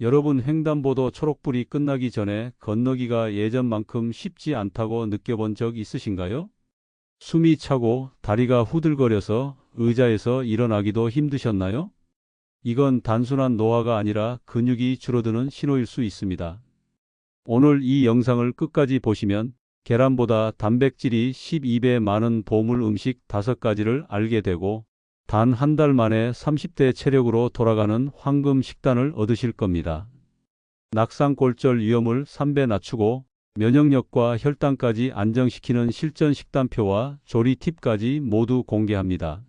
여러분 횡단보도 초록불이 끝나기 전에 건너기가 예전만큼 쉽지 않다고 느껴본 적 있으신가요? 숨이 차고 다리가 후들거려서 의자에서 일어나기도 힘드셨나요? 이건 단순한 노화가 아니라 근육이 줄어드는 신호일 수 있습니다. 오늘 이 영상을 끝까지 보시면 계란보다 단백질이 12배 많은 보물 음식 5가지를 알게 되고 단 한 달 만에 30대 체력으로 돌아가는 황금 식단을 얻으실 겁니다. 낙상골절 위험을 3배 낮추고 면역력과 혈당까지 안정시키는 실전 식단표와 조리 팁까지 모두 공개합니다.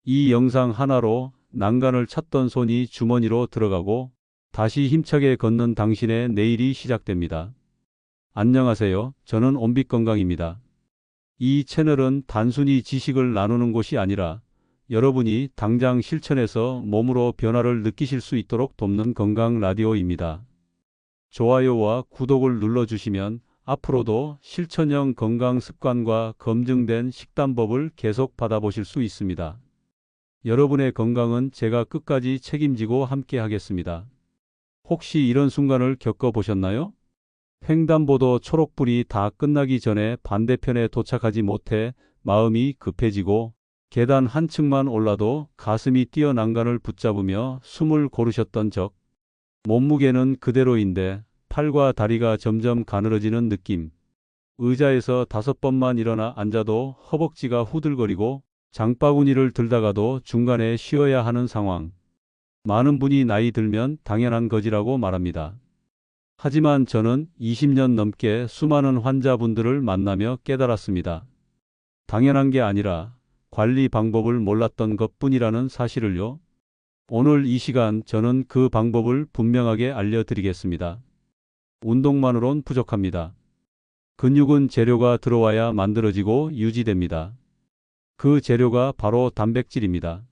이 영상 하나로 난간을 찾던 손이 주머니로 들어가고 다시 힘차게 걷는 당신의 내일이 시작됩니다. 안녕하세요. 저는 온빛건강입니다. 이 채널은 단순히 지식을 나누는 곳이 아니라 여러분이 당장 실천해서 몸으로 변화를 느끼실 수 있도록 돕는 건강 라디오입니다. 좋아요와 구독을 눌러주시면 앞으로도 실천형 건강 습관과 검증된 식단법을 계속 받아보실 수 있습니다. 여러분의 건강은 제가 끝까지 책임지고 함께 하겠습니다. 혹시 이런 순간을 겪어보셨나요? 횡단보도 초록불이 다 끝나기 전에 반대편에 도착하지 못해 마음이 급해지고 계단 한 층만 올라도 가슴이 뛰어 난간을 붙잡으며 숨을 고르셨던 적. 몸무게는 그대로인데 팔과 다리가 점점 가늘어지는 느낌. 의자에서 5번만 일어나 앉아도 허벅지가 후들거리고 장바구니를 들다가도 중간에 쉬어야 하는 상황. 많은 분이 나이 들면 당연한 거지라고 말합니다. 하지만 저는 20년 넘게 수많은 환자분들을 만나며 깨달았습니다. 당연한 게 아니라 관리 방법을 몰랐던 것뿐이라는 사실을요. 오늘 이 시간 저는 그 방법을 분명하게 알려드리겠습니다. 운동만으론 부족합니다. 근육은 재료가 들어와야 만들어지고 유지됩니다. 그 재료가 바로 단백질입니다.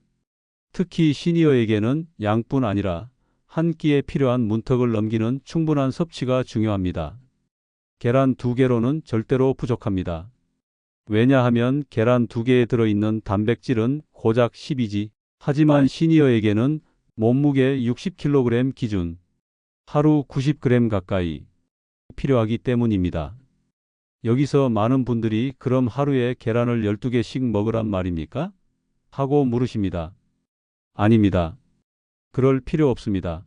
특히 시니어에게는 양뿐 아니라 한 끼에 필요한 문턱을 넘기는 충분한 섭취가 중요합니다. 계란 2개로는 절대로 부족합니다. 왜냐하면 계란 2개에 들어있는 단백질은 고작 10이지. 하지만 시니어에게는 몸무게 60kg 기준, 하루 90g 가까이 필요하기 때문입니다. 여기서 많은 분들이 그럼 하루에 계란을 12개씩 먹으란 말입니까? 하고 물으십니다. 아닙니다. 그럴 필요 없습니다.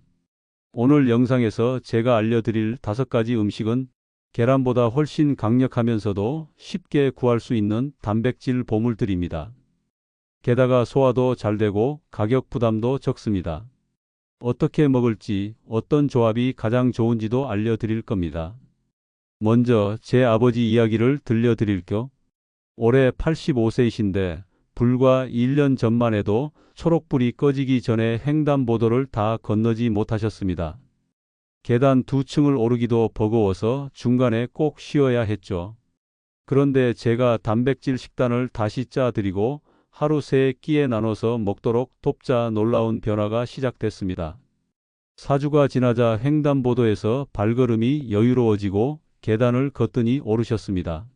오늘 영상에서 제가 알려드릴 5가지 음식은 계란보다 훨씬 강력하면서도 쉽게 구할 수 있는 단백질 보물들입니다. 게다가 소화도 잘 되고 가격 부담도 적습니다. 어떻게 먹을지, 어떤 조합이 가장 좋은지도 알려드릴 겁니다. 먼저 제 아버지 이야기를 들려드릴 겸 올해 85세이신데 불과 1년 전만 해도 초록불이 꺼지기 전에 횡단보도를 다 건너지 못하셨습니다. 계단 2층을 오르기도 버거워서 중간에 꼭 쉬어야 했죠. 그런데 제가 단백질 식단을 다시 짜드리고 하루 3끼에 나눠서 먹도록 돕자 놀라운 변화가 시작됐습니다. 4주가 지나자 횡단보도에서 발걸음이 여유로워지고 계단을 거뜬히 오르셨습니다.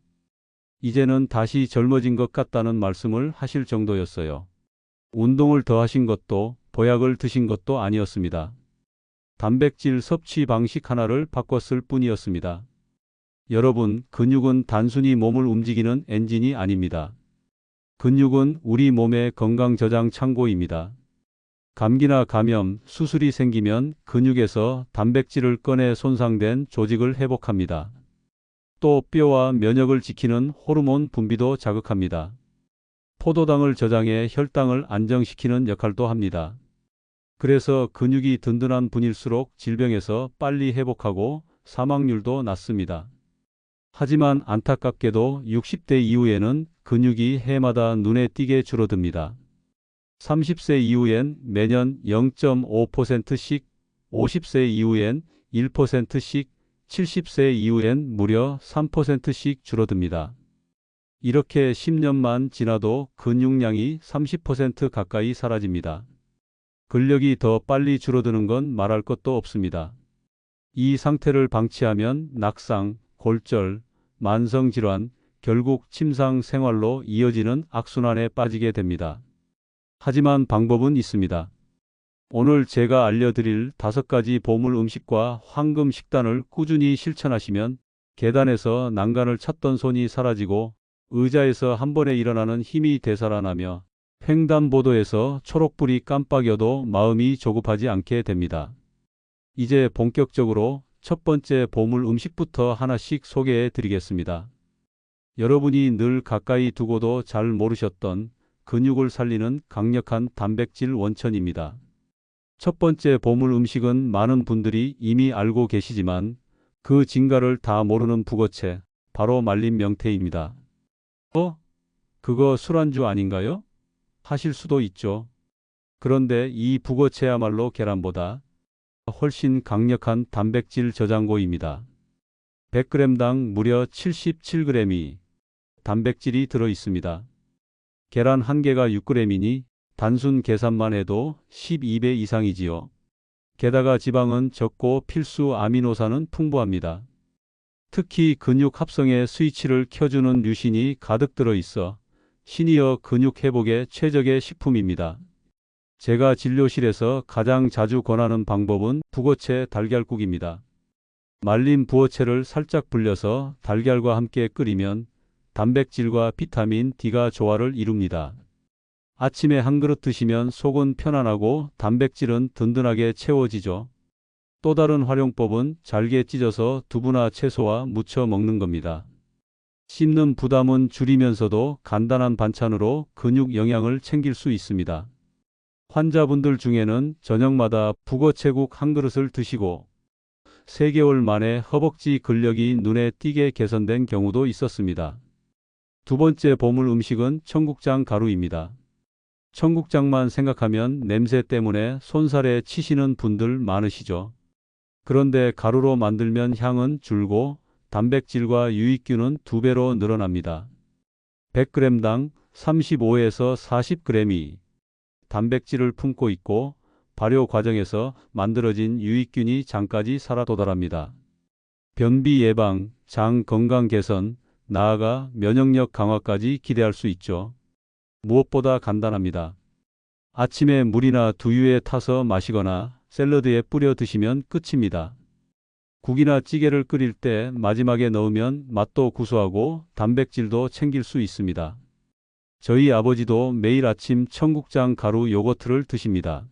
이제는 다시 젊어진 것 같다는 말씀을 하실 정도였어요. 운동을 더 하신 것도 보약을 드신 것도 아니었습니다. 단백질 섭취 방식 하나를 바꿨을 뿐이었습니다. 여러분, 근육은 단순히 몸을 움직이는 엔진이 아닙니다. 근육은 우리 몸의 건강 저장 창고입니다. 감기나 감염, 수술이 생기면 근육에서 단백질을 꺼내 손상된 조직을 회복합니다. 또 뼈와 면역을 지키는 호르몬 분비도 자극합니다. 포도당을 저장해 혈당을 안정시키는 역할도 합니다. 그래서 근육이 든든한 분일수록 질병에서 빨리 회복하고 사망률도 낮습니다. 하지만 안타깝게도 60대 이후에는 근육이 해마다 눈에 띄게 줄어듭니다. 30세 이후엔 매년 0.5%씩, 50세 이후엔 1%씩, 70세 이후엔 무려 3%씩 줄어듭니다. 이렇게 10년만 지나도 근육량이 30% 가까이 사라집니다. 근력이 더 빨리 줄어드는 건 말할 것도 없습니다. 이 상태를 방치하면 낙상, 골절, 만성질환, 결국 침상 생활로 이어지는 악순환에 빠지게 됩니다. 하지만 방법은 있습니다. 오늘 제가 알려드릴 5가지 보물 음식과 황금 식단을 꾸준히 실천하시면 계단에서 난간을 찾던 손이 사라지고 의자에서 한 번에 일어나는 힘이 되살아나며 횡단보도에서 초록불이 깜빡여도 마음이 조급하지 않게 됩니다. 이제 본격적으로 첫 번째 보물 음식부터 하나씩 소개해 드리겠습니다. 여러분이 늘 가까이 두고도 잘 모르셨던 근육을 살리는 강력한 단백질 원천입니다. 첫 번째 보물 음식은 많은 분들이 이미 알고 계시지만 그 진가를 다 모르는 북어채, 바로 말린 명태입니다. 그거 술안주 아닌가요? 하실 수도 있죠. 그런데 이 북어채야말로 계란보다 훨씬 강력한 단백질 저장고입니다. 100g당 무려 77g이 단백질이 들어 있습니다. 계란 한 개가 6g이니 단순 계산만 해도 12배 이상이지요. 게다가 지방은 적고 필수 아미노산은 풍부합니다. 특히 근육 합성의 스위치를 켜주는 류신이 가득 들어 있어 시니어 근육 회복에 최적의 식품입니다. 제가 진료실에서 가장 자주 권하는 방법은 북어채 달걀국입니다. 말린 부어채를 살짝 불려서 달걀과 함께 끓이면 단백질과 비타민 D가 조화를 이룹니다. 아침에 한 그릇 드시면 속은 편안하고 단백질은 든든하게 채워지죠. 또 다른 활용법은 잘게 찢어서 두부나 채소와 무쳐 먹는 겁니다. 씹는 부담은 줄이면서도 간단한 반찬으로 근육 영양을 챙길 수 있습니다. 환자분들 중에는 저녁마다 북어채국 한 그릇을 드시고 3개월 만에 허벅지 근력이 눈에 띄게 개선된 경우도 있었습니다. 두 번째 보물 음식은 청국장 가루입니다. 청국장만 생각하면 냄새 때문에 손살에 치시는 분들 많으시죠. 그런데 가루로 만들면 향은 줄고 단백질과 유익균은 2배로 늘어납니다. 100g당 35에서 40g이 단백질을 품고 있고 발효 과정에서 만들어진 유익균이 장까지 살아 도달합니다. 변비 예방, 장 건강 개선, 나아가 면역력 강화까지 기대할 수 있죠. 무엇보다 간단합니다. 아침에 물이나 두유에 타서 마시거나 샐러드에 뿌려 드시면 끝입니다. 국이나 찌개를 끓일 때 마지막에 넣으면 맛도 구수하고 단백질도 챙길 수 있습니다. 저희 아버지도 매일 아침 청국장 가루 요거트를 드십니다.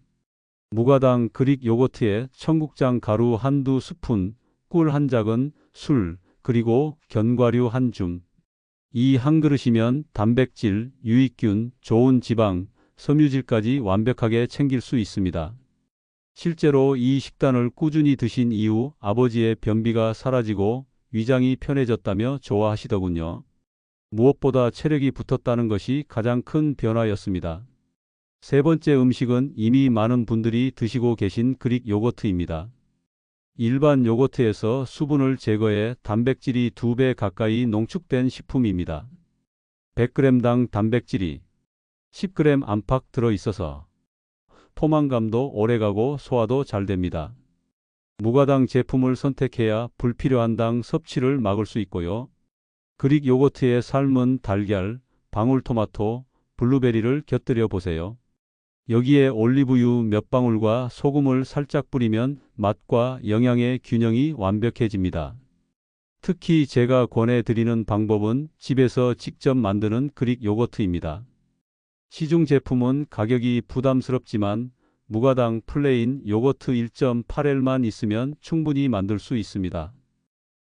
무가당 그릭 요거트에 청국장 가루 한두 스푼, 꿀 한 작은, 술, 그리고 견과류 한 줌. 이 한 그릇이면 단백질, 유익균, 좋은 지방, 섬유질까지 완벽하게 챙길 수 있습니다. 실제로 이 식단을 꾸준히 드신 이후 아버지의 변비가 사라지고 위장이 편해졌다며 좋아하시더군요. 무엇보다 체력이 붙었다는 것이 가장 큰 변화였습니다. 세 번째 음식은 이미 많은 분들이 드시고 계신 그릭 요거트입니다. 일반 요거트에서 수분을 제거해 단백질이 2배 가까이 농축된 식품입니다. 100g당 단백질이 10g 안팎 들어있어서 포만감도 오래가고 소화도 잘 됩니다. 무가당 제품을 선택해야 불필요한 당 섭취를 막을 수 있고요. 그릭 요거트에 삶은 달걀, 방울토마토, 블루베리를 곁들여 보세요. 여기에 올리브유 몇 방울과 소금을 살짝 뿌리면 맛과 영양의 균형이 완벽해집니다. 특히 제가 권해드리는 방법은 집에서 직접 만드는 그릭 요거트입니다. 시중 제품은 가격이 부담스럽지만 무가당 플레인 요거트 1.8L만 있으면 충분히 만들 수 있습니다.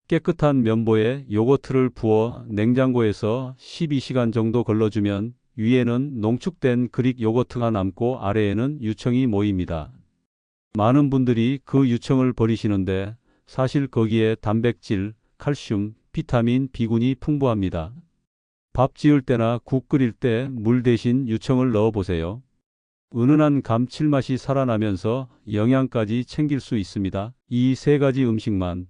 깨끗한 면보에 요거트를 부어 냉장고에서 12시간 정도 걸러주면 위에는 농축된 그릭 요거트가 남고 아래에는 유청이 모입니다. 많은 분들이 그 유청을 버리시는데 사실 거기에 단백질, 칼슘, 비타민 B군이 풍부합니다. 밥 지을 때나 국 끓일 때 물 대신 유청을 넣어보세요. 은은한 감칠맛이 살아나면서 영양까지 챙길 수 있습니다. 이 3가지 음식만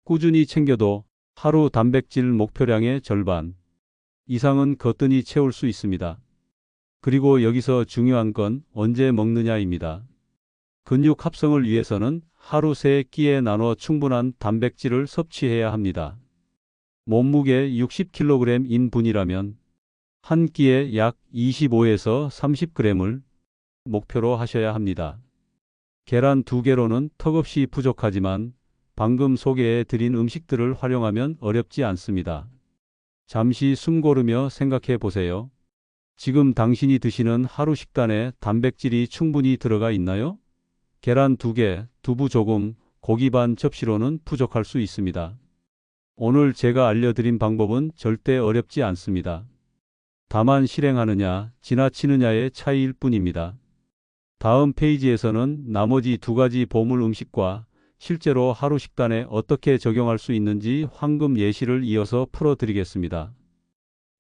꾸준히 챙겨도 하루 단백질 목표량의 절반 이상은 거뜬히 채울 수 있습니다. 그리고 여기서 중요한 건 언제 먹느냐입니다. 근육 합성을 위해서는 하루 3끼에 나눠 충분한 단백질을 섭취해야 합니다. 몸무게 60kg인 분이라면 한 끼에 약 25에서 30g을 목표로 하셔야 합니다. 계란 2개로는 턱없이 부족하지만 방금 소개해 드린 음식들을 활용하면 어렵지 않습니다. 잠시 숨 고르며 생각해 보세요. 지금 당신이 드시는 하루 식단에 단백질이 충분히 들어가 있나요? 계란 2개, 두부 조금, 고기 반 접시로는 부족할 수 있습니다. 오늘 제가 알려드린 방법은 절대 어렵지 않습니다. 다만 실행하느냐, 지나치느냐의 차이일 뿐입니다. 다음 페이지에서는 나머지 2가지 보물 음식과 실제로 하루 식단에 어떻게 적용할 수 있는지 황금 예시를 이어서 풀어드리겠습니다.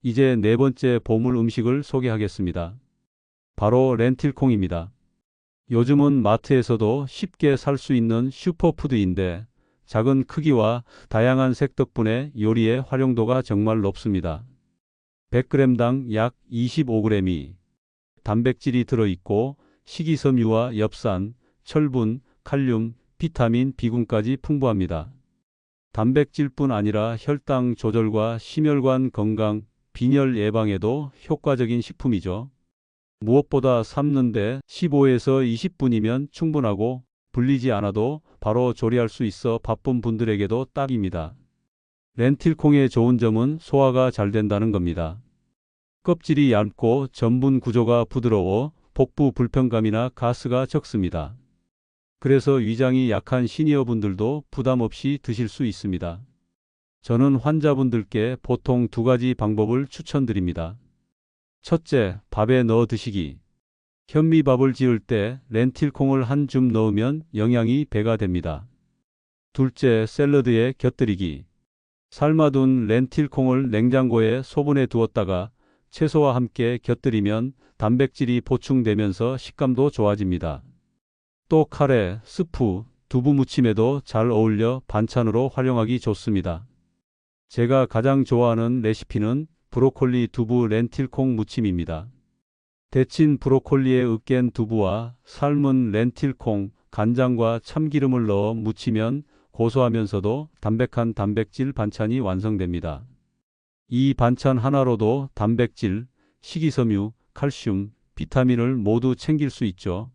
이제 4번째 보물 음식을 소개하겠습니다. 바로 렌틸콩입니다. 요즘은 마트에서도 쉽게 살 수 있는 슈퍼푸드인데 작은 크기와 다양한 색 덕분에 요리의 활용도가 정말 높습니다. 100g당 약 25g이 단백질이 들어있고 식이섬유와 엽산, 철분, 칼륨, 비타민 B군까지 풍부합니다. 단백질뿐 아니라 혈당 조절과 심혈관 건강, 빈혈 예방에도 효과적인 식품이죠. 무엇보다 삶는데 15에서 20분이면 충분하고 불리지 않아도 바로 조리할 수 있어 바쁜 분들에게도 딱입니다. 렌틸콩의 좋은 점은 소화가 잘 된다는 겁니다. 껍질이 얇고 전분 구조가 부드러워 복부 불편감이나 가스가 적습니다. 그래서 위장이 약한 시니어분들도 부담 없이 드실 수 있습니다. 저는 환자분들께 보통 2가지 방법을 추천드립니다. 첫째, 밥에 넣어 드시기. 현미밥을 지을 때 렌틸콩을 한 줌 넣으면 영양이 배가 됩니다. 둘째, 샐러드에 곁들이기. 삶아둔 렌틸콩을 냉장고에 소분해 두었다가 채소와 함께 곁들이면 단백질이 보충되면서 식감도 좋아집니다. 또 카레, 스프, 두부 무침에도 잘 어울려 반찬으로 활용하기 좋습니다. 제가 가장 좋아하는 레시피는 브로콜리 두부 렌틸콩 무침입니다. 데친 브로콜리에 으깬 두부와 삶은 렌틸콩, 간장과 참기름을 넣어 무치면 고소하면서도 담백한 단백질 반찬이 완성됩니다. 이 반찬 하나로도 단백질, 식이섬유, 칼슘, 비타민을 모두 챙길 수 있죠.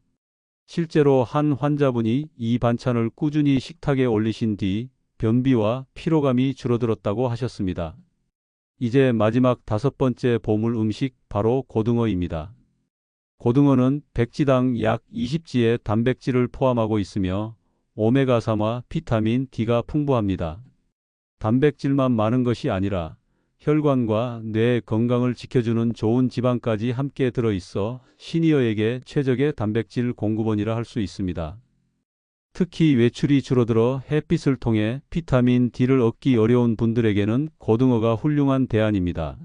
실제로 한 환자분이 이 반찬을 꾸준히 식탁에 올리신 뒤 변비와 피로감이 줄어들었다고 하셨습니다. 이제 마지막 5번째 보물 음식 바로 고등어입니다. 고등어는 백지당 약 20g의 단백질을 포함하고 있으며 오메가3와 비타민 D가 풍부합니다. 단백질만 많은 것이 아니라 혈관과 뇌 건강을 지켜주는 좋은 지방까지 함께 들어있어 시니어에게 최적의 단백질 공급원이라 할 수 있습니다. 특히 외출이 줄어들어 햇빛을 통해 비타민 D를 얻기 어려운 분들에게는 고등어가 훌륭한 대안입니다.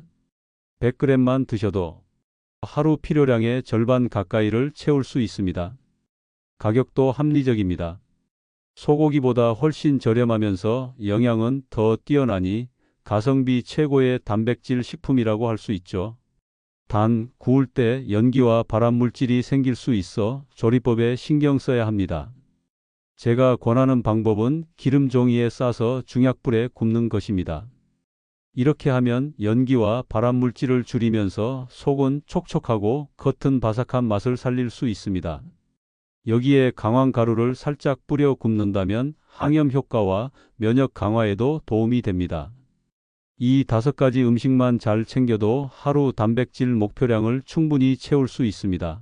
100g만 드셔도 하루 필요량의 절반 가까이를 채울 수 있습니다. 가격도 합리적입니다. 소고기보다 훨씬 저렴하면서 영양은 더 뛰어나니 가성비 최고의 단백질 식품이라고 할 수 있죠. 단, 구울 때 연기와 발암물질이 생길 수 있어 조리법에 신경 써야 합니다. 제가 권하는 방법은 기름 종이에 싸서 중약불에 굽는 것입니다. 이렇게 하면 연기와 발암물질을 줄이면서 속은 촉촉하고 겉은 바삭한 맛을 살릴 수 있습니다. 여기에 강황가루를 살짝 뿌려 굽는다면 항염 효과와 면역 강화에도 도움이 됩니다. 이 5가지 음식만 잘 챙겨도 하루 단백질 목표량을 충분히 채울 수 있습니다.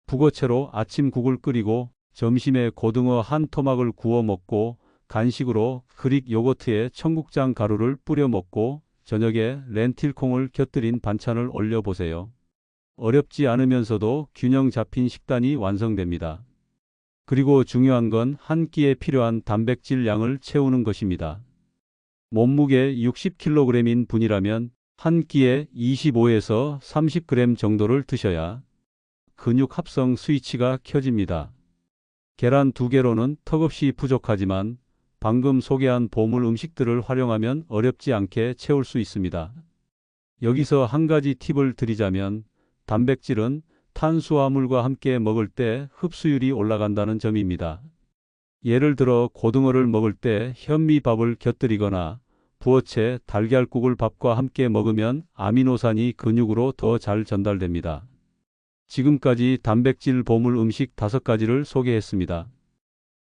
북어채로 아침국을 끓이고 점심에 고등어 한 토막을 구워 먹고 간식으로 그릭 요거트에 청국장 가루를 뿌려 먹고 저녁에 렌틸콩을 곁들인 반찬을 올려보세요. 어렵지 않으면서도 균형 잡힌 식단이 완성됩니다. 그리고 중요한 건 한 끼에 필요한 단백질 양을 채우는 것입니다. 몸무게 60kg인 분이라면 한 끼에 25에서 30g 정도를 드셔야 근육 합성 스위치가 켜집니다. 계란 2개로는 턱없이 부족하지만 방금 소개한 보물 음식들을 활용하면 어렵지 않게 채울 수 있습니다. 여기서 한 가지 팁을 드리자면 단백질은 탄수화물과 함께 먹을 때 흡수율이 올라간다는 점입니다. 예를 들어 고등어를 먹을 때 현미밥을 곁들이거나 부어채 달걀국을 밥과 함께 먹으면 아미노산이 근육으로 더 잘 전달됩니다. 지금까지 단백질 보물 음식 5가지를 소개했습니다.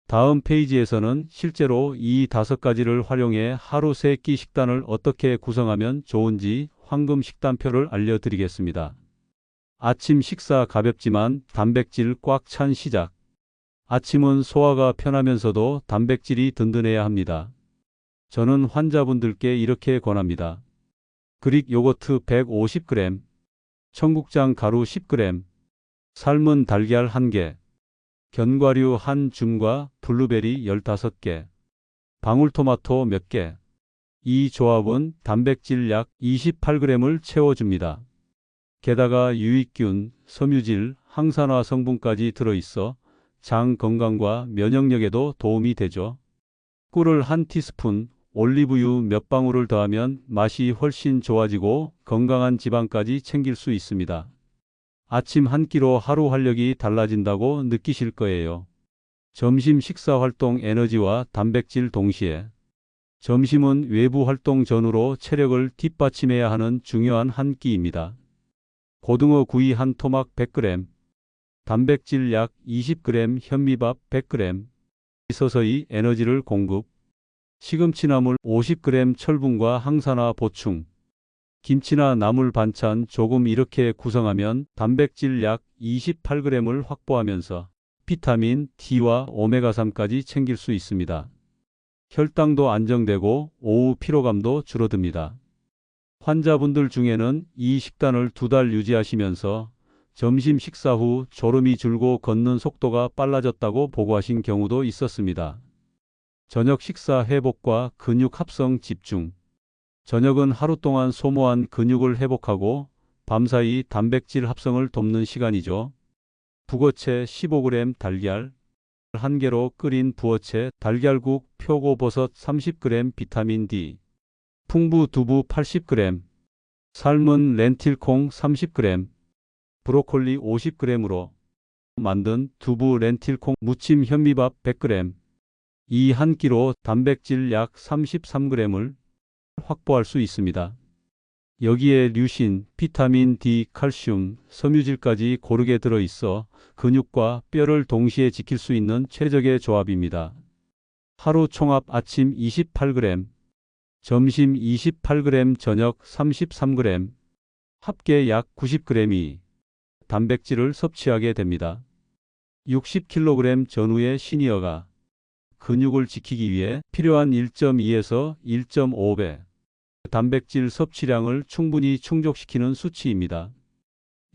다음 페이지에서는 실제로 이 5가지를 활용해 하루 3끼 식단을 어떻게 구성하면 좋은지 황금 식단표를 알려드리겠습니다. 아침 식사 가볍지만 단백질 꽉 찬 시작. 아침은 소화가 편하면서도 단백질이 든든해야 합니다. 저는 환자분들께 이렇게 권합니다. 그릭 요거트 150g, 청국장 가루 10g, 삶은 달걀 1개, 견과류 1줌과 블루베리 15개, 방울토마토 몇 개. 이 조합은 단백질 약 28g을 채워줍니다. 게다가 유익균, 섬유질, 항산화 성분까지 들어있어 장 건강과 면역력에도 도움이 되죠. 꿀을 1티스푼, 올리브유 몇 방울을 더하면 맛이 훨씬 좋아지고 건강한 지방까지 챙길 수 있습니다. 아침 한 끼로 하루 활력이 달라진다고 느끼실 거예요. 점심 식사 활동 에너지와 단백질 동시에. 점심은 외부 활동 전후로 체력을 뒷받침해야 하는 중요한 한 끼입니다. 고등어 구이 한 토막 100g, 단백질 약 20g, 현미밥 100g, 서서히 에너지를 공급, 시금치나물 50g 철분과 항산화 보충, 김치나 나물 반찬 조금 이렇게 구성하면 단백질 약 28g을 확보하면서 비타민 D와 오메가3까지 챙길 수 있습니다. 혈당도 안정되고 오후 피로감도 줄어듭니다. 환자분들 중에는 이 식단을 2달 유지하시면서 점심 식사 후 졸음이 줄고 걷는 속도가 빨라졌다고 보고하신 경우도 있었습니다. 저녁 식사 회복과 근육 합성 집중. 저녁은 하루 동안 소모한 근육을 회복하고 밤사이 단백질 합성을 돕는 시간이죠. 북어채 15g, 달걀 1개로 끓인 부어채, 달걀국, 표고버섯 30g, 비타민 D, 풍부 두부 80g, 삶은 렌틸콩 30g, 브로콜리 50g으로 만든 두부 렌틸콩 무침 현미밥 100g, 이 한 끼로 단백질 약 33g을 확보할 수 있습니다. 여기에 류신, 비타민 D, 칼슘, 섬유질까지 고르게 들어있어 근육과 뼈를 동시에 지킬 수 있는 최적의 조합입니다. 하루 총합 아침 28g, 점심 28g, 저녁 33g, 합계 약 90g이 단백질을 섭취하게 됩니다. 60kg 전후의 시니어가 근육을 지키기 위해 필요한 1.2에서 1.5배 단백질 섭취량을 충분히 충족시키는 수치입니다.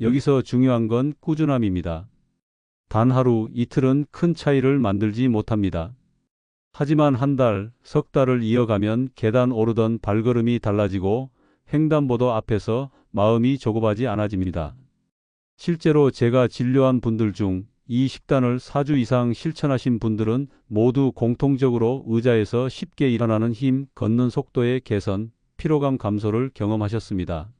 여기서 중요한 건 꾸준함입니다. 단 하루, 이틀은 큰 차이를 만들지 못합니다. 하지만 한 달, 석 달을 이어가면 계단 오르던 발걸음이 달라지고 횡단보도 앞에서 마음이 조급하지 않아집니다. 실제로 제가 진료한 분들 중 이 식단을 4주 이상 실천하신 분들은 모두 공통적으로 의자에서 쉽게 일어나는 힘, 걷는 속도의 개선, 피로감 감소를 경험하셨습니다.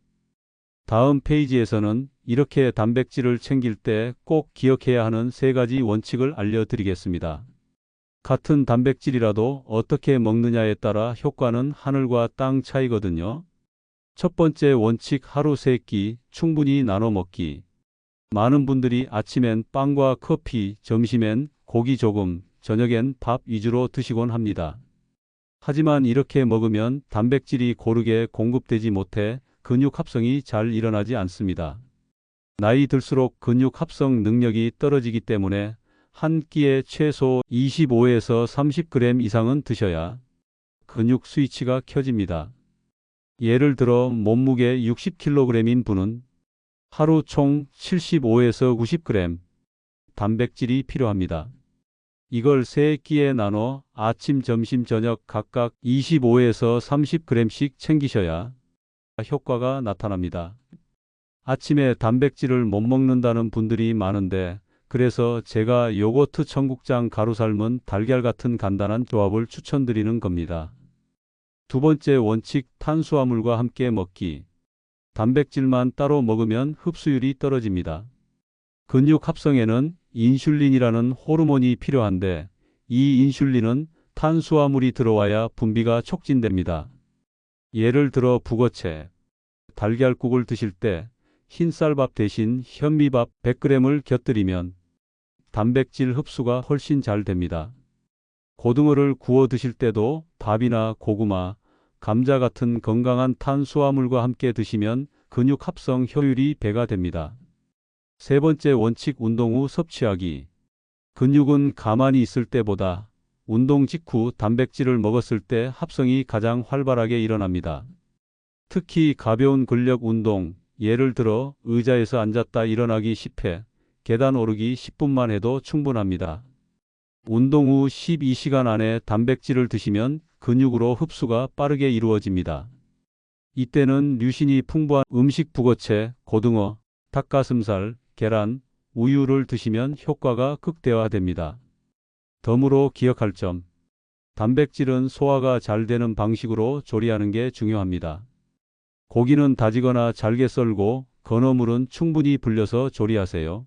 다음 페이지에서는 이렇게 단백질을 챙길 때 꼭 기억해야 하는 3가지 원칙을 알려드리겠습니다. 같은 단백질이라도 어떻게 먹느냐에 따라 효과는 하늘과 땅 차이거든요. 첫 번째 원칙, 하루 3끼 충분히 나눠 먹기. 많은 분들이 아침엔 빵과 커피, 점심엔 고기 조금, 저녁엔 밥 위주로 드시곤 합니다. 하지만 이렇게 먹으면 단백질이 고르게 공급되지 못해 근육 합성이 잘 일어나지 않습니다. 나이 들수록 근육 합성 능력이 떨어지기 때문에 한 끼에 최소 25에서 30g 이상은 드셔야 근육 스위치가 켜집니다. 예를 들어 몸무게 60kg인 분은 하루 총 75에서 90g 단백질이 필요합니다. 이걸 3끼에 나눠 아침, 점심, 저녁 각각 25에서 30g씩 챙기셔야 효과가 나타납니다. 아침에 단백질을 못 먹는다는 분들이 많은데 그래서 제가 요거트, 청국장, 가루 삶은 달걀 같은 간단한 조합을 추천드리는 겁니다. 두 번째 원칙, 탄수화물과 함께 먹기. 단백질만 따로 먹으면 흡수율이 떨어집니다. 근육 합성에는 인슐린이라는 호르몬이 필요한데 이 인슐린은 탄수화물이 들어와야 분비가 촉진됩니다. 예를 들어 북어채, 달걀국을 드실 때 흰쌀밥 대신 현미밥 100g을 곁들이면 단백질 흡수가 훨씬 잘 됩니다. 고등어를 구워 드실 때도 밥이나 고구마, 감자 같은 건강한 탄수화물과 함께 드시면 근육 합성 효율이 배가 됩니다. 세 번째 원칙, 운동 후 섭취하기. 근육은 가만히 있을 때보다 운동 직후 단백질을 먹었을 때 합성이 가장 활발하게 일어납니다. 특히 가벼운 근력 운동, 예를 들어 의자에서 앉았다 일어나기 10회, 계단 오르기 10분만 해도 충분합니다. 운동 후 12시간 안에 단백질을 드시면 근육으로 흡수가 빠르게 이루어집니다. 이때는 류신이 풍부한 음식 북어채, 고등어, 닭가슴살, 계란, 우유를 드시면 효과가 극대화됩니다. 덤으로 기억할 점. 단백질은 소화가 잘 되는 방식으로 조리하는 게 중요합니다. 고기는 다지거나 잘게 썰고 건어물은 충분히 불려서 조리하세요.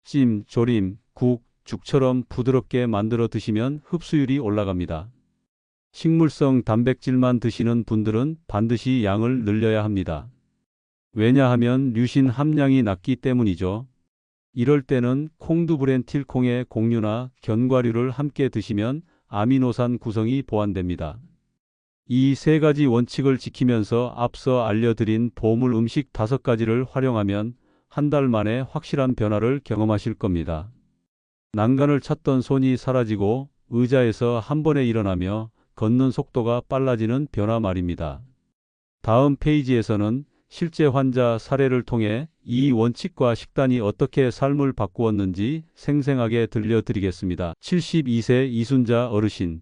찜, 조림, 국, 죽처럼 부드럽게 만들어 드시면 흡수율이 올라갑니다. 식물성 단백질만 드시는 분들은 반드시 양을 늘려야 합니다. 왜냐하면 류신 함량이 낮기 때문이죠. 이럴 때는 콩두부렌틸콩의 곡류나 견과류를 함께 드시면 아미노산 구성이 보완됩니다. 이 세 가지 원칙을 지키면서 앞서 알려드린 보물 음식 5가지를 활용하면 한 달 만에 확실한 변화를 경험하실 겁니다. 난간을 찾던 손이 사라지고 의자에서 한 번에 일어나며 걷는 속도가 빨라지는 변화 말입니다. 다음 페이지에서는 실제 환자 사례를 통해 이 원칙과 식단이 어떻게 삶을 바꾸었는지 생생하게 들려드리겠습니다. 72세 이순자 어르신.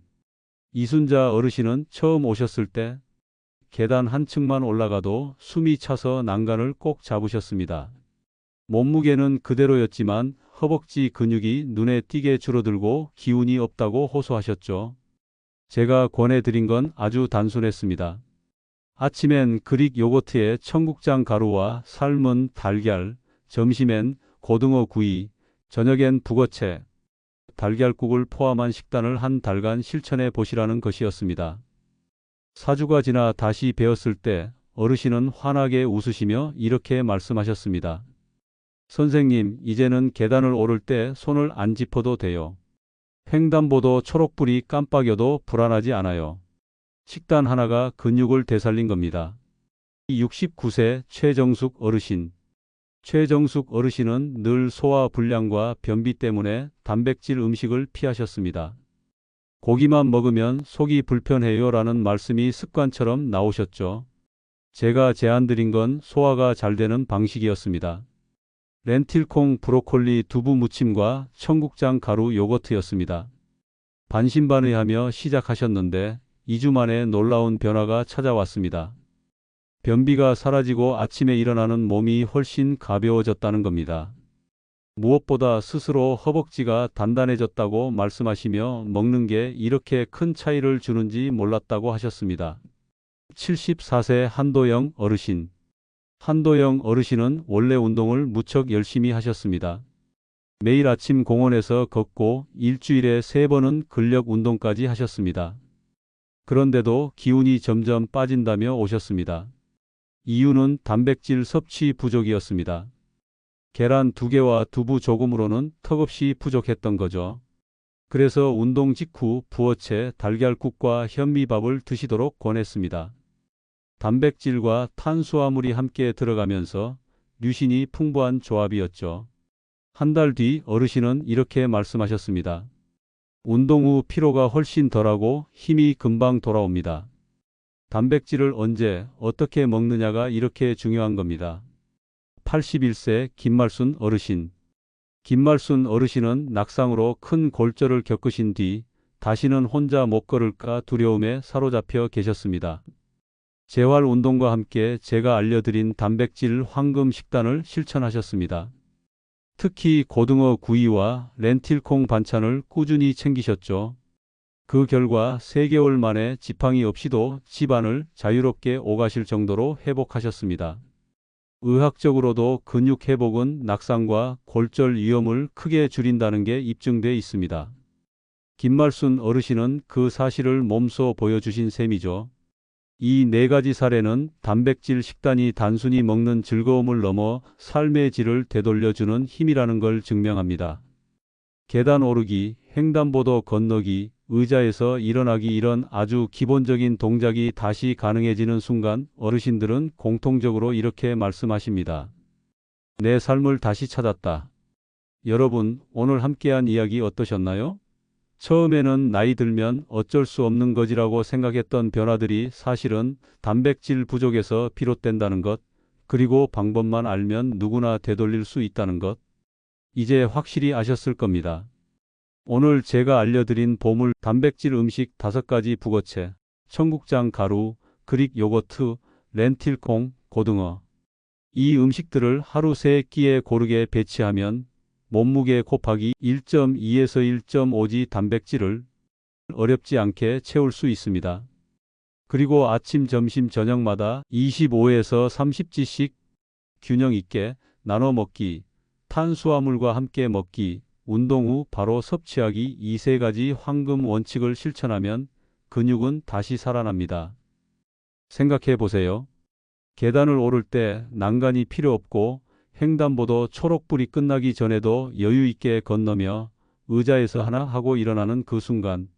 이순자 어르신은 처음 오셨을 때 계단 한 층만 올라가도 숨이 차서 난간을 꼭 잡으셨습니다. 몸무게는 그대로였지만 허벅지 근육이 눈에 띄게 줄어들고 기운이 없다고 호소하셨죠. 제가 권해드린 건 아주 단순했습니다. 아침엔 그릭 요거트에 청국장 가루와 삶은 달걀, 점심엔 고등어 구이, 저녁엔 북어채, 달걀국을 포함한 식단을 한 달간 실천해 보시라는 것이었습니다. 4주가 지나 다시 뵈었을 때 어르신은 환하게 웃으시며 이렇게 말씀하셨습니다. 선생님, 이제는 계단을 오를 때 손을 안 짚어도 돼요. 횡단보도 초록불이 깜빡여도 불안하지 않아요. 식단 하나가 근육을 되살린 겁니다. 69세 최정숙 어르신. 최정숙 어르신은 늘 소화 불량과 변비 때문에 단백질 음식을 피하셨습니다. 고기만 먹으면 속이 불편해요 라는 말씀이 습관처럼 나오셨죠. 제가 제안드린 건 소화가 잘 되는 방식이었습니다. 렌틸콩, 브로콜리, 두부 무침과 청국장 가루 요거트였습니다. 반신반의하며 시작하셨는데 2주 만에 놀라운 변화가 찾아왔습니다. 변비가 사라지고 아침에 일어나는 몸이 훨씬 가벼워졌다는 겁니다. 무엇보다 스스로 허벅지가 단단해졌다고 말씀하시며 먹는 게 이렇게 큰 차이를 주는지 몰랐다고 하셨습니다. 74세 한도영 어르신. 한도영 어르신은 원래 운동을 무척 열심히 하셨습니다. 매일 아침 공원에서 걷고 일주일에 3번은 근력 운동까지 하셨습니다. 그런데도 기운이 점점 빠진다며 오셨습니다. 이유는 단백질 섭취 부족이었습니다. 계란 2개와 두부 조금으로는 턱없이 부족했던 거죠. 그래서 운동 직후 부어채, 달걀국과 현미밥을 드시도록 권했습니다. 단백질과 탄수화물이 함께 들어가면서 류신이 풍부한 조합이었죠. 한 달 뒤 어르신은 이렇게 말씀하셨습니다. 운동 후 피로가 훨씬 덜하고 힘이 금방 돌아옵니다. 단백질을 언제 어떻게 먹느냐가 이렇게 중요한 겁니다. 81세 김말순 어르신. 김말순 어르신은 낙상으로 큰 골절을 겪으신 뒤 다시는 혼자 못 걸을까 두려움에 사로잡혀 계셨습니다. 재활 운동과 함께 제가 알려드린 단백질 황금 식단을 실천하셨습니다. 특히 고등어 구이와 렌틸콩 반찬을 꾸준히 챙기셨죠. 그 결과 3개월 만에 지팡이 없이도 집안을 자유롭게 오가실 정도로 회복하셨습니다. 의학적으로도 근육 회복은 낙상과 골절 위험을 크게 줄인다는 게 입증돼 있습니다. 김말순 어르신은 그 사실을 몸소 보여주신 셈이죠. 이 네 가지 사례는 단백질 식단이 단순히 먹는 즐거움을 넘어 삶의 질을 되돌려주는 힘이라는 걸 증명합니다. 계단 오르기, 횡단보도 건너기, 의자에서 일어나기 이런 아주 기본적인 동작이 다시 가능해지는 순간 어르신들은 공통적으로 이렇게 말씀하십니다. 내 삶을 다시 찾았다. 여러분, 오늘 함께한 이야기 어떠셨나요? 처음에는 나이 들면 어쩔 수 없는 거지라고 생각했던 변화들이 사실은 단백질 부족에서 비롯된다는 것, 그리고 방법만 알면 누구나 되돌릴 수 있다는 것, 이제 확실히 아셨을 겁니다. 오늘 제가 알려드린 보물 단백질 음식 5가지 북어채, 청국장 가루, 그릭 요거트, 렌틸콩, 고등어. 이 음식들을 하루 3끼에 고르게 배치하면 몸무게 곱하기 1.2에서 1.5g 단백질을 어렵지 않게 채울 수 있습니다. 그리고 아침, 점심, 저녁마다 25에서 30g씩 균형 있게 나눠 먹기, 탄수화물과 함께 먹기, 운동 후 바로 섭취하기 이 3가지 황금 원칙을 실천하면 근육은 다시 살아납니다. 생각해 보세요. 계단을 오를 때 난간이 필요 없고 횡단보도 초록불이 끝나기 전에도 여유 있게 건너며 의자에서 하나 하고 일어나는 그 순간.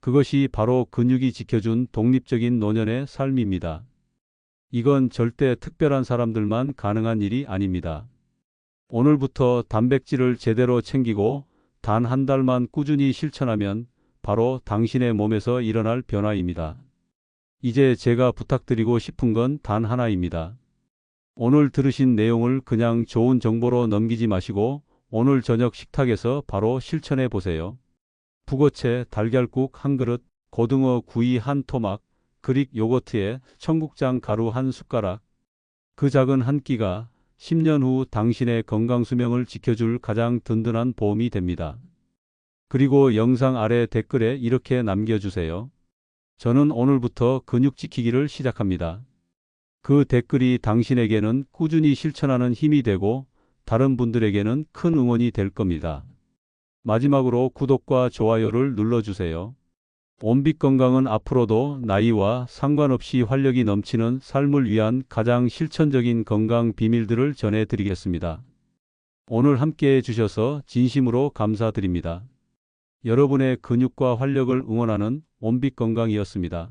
그것이 바로 근육이 지켜준 독립적인 노년의 삶입니다. 이건 절대 특별한 사람들만 가능한 일이 아닙니다. 오늘부터 단백질을 제대로 챙기고 단 한 달만 꾸준히 실천하면 바로 당신의 몸에서 일어날 변화입니다. 이제 제가 부탁드리고 싶은 건 단 하나입니다. 오늘 들으신 내용을 그냥 좋은 정보로 넘기지 마시고 오늘 저녁 식탁에서 바로 실천해 보세요. 북어채 달걀국 한 그릇, 고등어 구이 한 토막, 그릭 요거트에 청국장 가루 한 숟가락. 그 작은 한 끼가 10년 후 당신의 건강 수명을 지켜줄 가장 든든한 보험이 됩니다. 그리고 영상 아래 댓글에 이렇게 남겨주세요. 저는 오늘부터 근육 지키기를 시작합니다. 그 댓글이 당신에게는 꾸준히 실천하는 힘이 되고 다른 분들에게는 큰 응원이 될 겁니다. 마지막으로 구독과 좋아요를 눌러주세요. 온빛 건강은 앞으로도 나이와 상관없이 활력이 넘치는 삶을 위한 가장 실천적인 건강 비밀들을 전해드리겠습니다. 오늘 함께해 주셔서 진심으로 감사드립니다. 여러분의 근육과 활력을 응원하는 온빛 건강이었습니다.